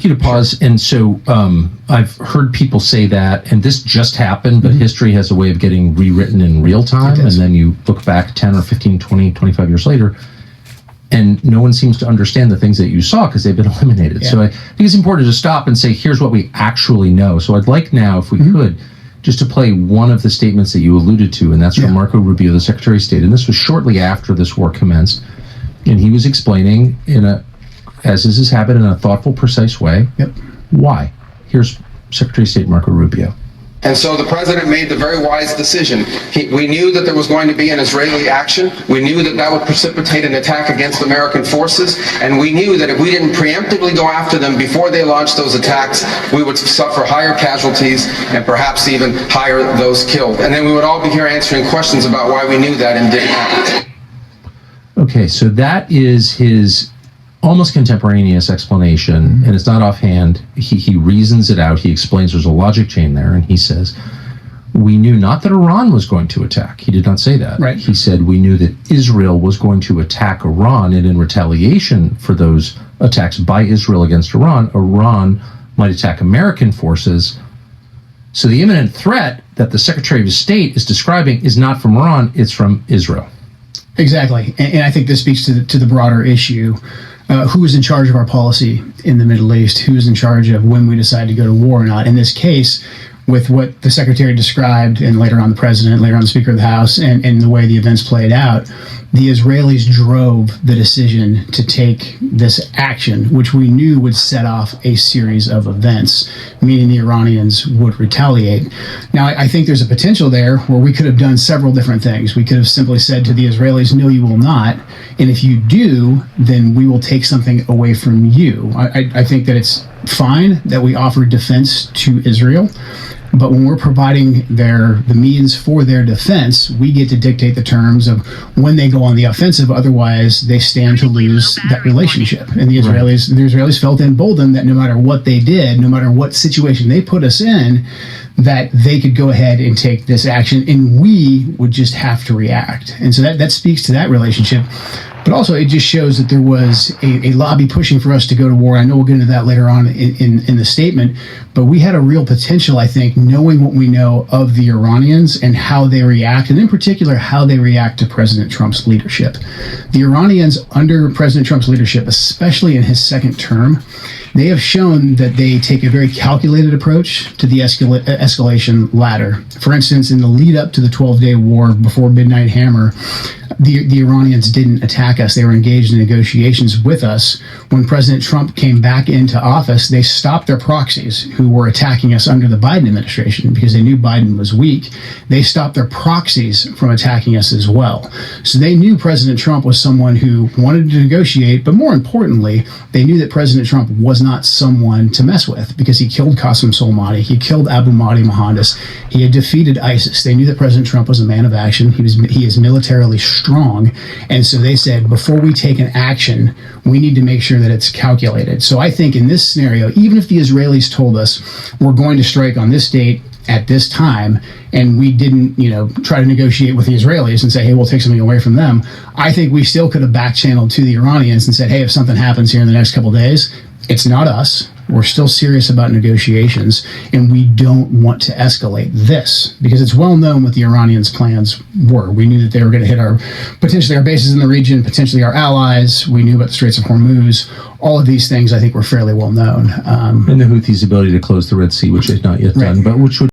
you to pause. And so I've heard people say that, and this just happened, but history has a way of getting rewritten in real time. And then you look back 10 or 15, 20, 25 years later, and no one seems to understand the things that you saw because they've been eliminated. Yeah. So I think it's important to stop and say, here's what we actually know. So I'd like now, if we could, just to play one of the statements that you alluded to, and that's from Marco Rubio, the Secretary of State. And this was shortly after this war commenced. And he was explaining, as is his habit, in a thoughtful, precise way, why. Here's Secretary of State Marco Rubio. And so the president made the very wise decision. We knew that there was going to be an Israeli action. We knew that that would precipitate an attack against American forces. And we knew that if we didn't preemptively go after them before they launched those attacks, we would suffer higher casualties and perhaps even higher those killed. And then we would all be here answering questions about why we knew that and didn't act. Okay, so that is his almost contemporaneous explanation, and it's not offhand. He reasons it out. He explains there's a logic chain there, and he says, we knew not that Iran was going to attack. He did not say that. Right. He said we knew that Israel was going to attack Iran, and in retaliation for those attacks by Israel against Iran, Iran might attack American forces. So the imminent threat that the Secretary of State is describing is not from Iran, it's from Israel. Exactly. And I think this speaks to the broader issue. Who is in charge of our policy in the Middle East? Who is in charge of when we decide to go to war or not? In this case, with what the Secretary described, and later on the President, later on the Speaker of the House, and the way the events played out, the Israelis drove the decision to take this action, which we knew would set off a series of events, meaning the Iranians would retaliate. Now, I think there's a potential there where we could have done several different things. We could have simply said to the Israelis, no, you will not. And if you do, then we will take something away from you. I think that it's fine that we offer defense to Israel. But when we're providing the means for their defense, we get to dictate the terms of when they go on the offensive. Otherwise, they stand to lose that relationship. And the Israelis felt emboldened that no matter what they did, no matter what situation they put us in, that they could go ahead and take this action, and we would just have to react. And so that speaks to that relationship. But also, it just shows that there was a lobby pushing for us to go to war. I know we'll get into that later on in the statement, but we had a real potential, I think, knowing what we know of the Iranians and how they react, and in particular, how they react to President Trump's leadership. The Iranians, under President Trump's leadership, especially in his second term, they have shown that they take a very calculated approach to the escalation ladder. For instance, in the lead up to the 12-day war before Midnight Hammer, the Iranians didn't attack us. They were engaged in negotiations with us. When President Trump came back into office, they stopped their proxies who were attacking us under the Biden administration because they knew Biden was weak. They stopped their proxies from attacking us as well. So they knew President Trump was someone who wanted to negotiate, but more importantly, they knew that President Trump was not someone to mess with because he killed Qasem Soleimani, he killed Abu Mahdi Mohandas, he had defeated ISIS. They knew that President Trump was a man of action. He is militarily strong, and so they said, before we take an action, we need to make sure that it's calculated. So I think in this scenario, even if the Israelis told us we're going to strike on this date at this time, and we didn't, try to negotiate with the Israelis and say, hey, we'll take something away from them, I think we still could have back-channeled to the Iranians and said, hey, if something happens here in the next couple of days, it's not us. We're still serious about negotiations, and we don't want to escalate this because it's well known what the Iranians' plans were. We knew that they were going to hit potentially our bases in the region, potentially our allies. We knew about the Straits of Hormuz. All of these things, I think, were fairly well known. And the Houthis' ability to close the Red Sea, which they've not yet done, but which would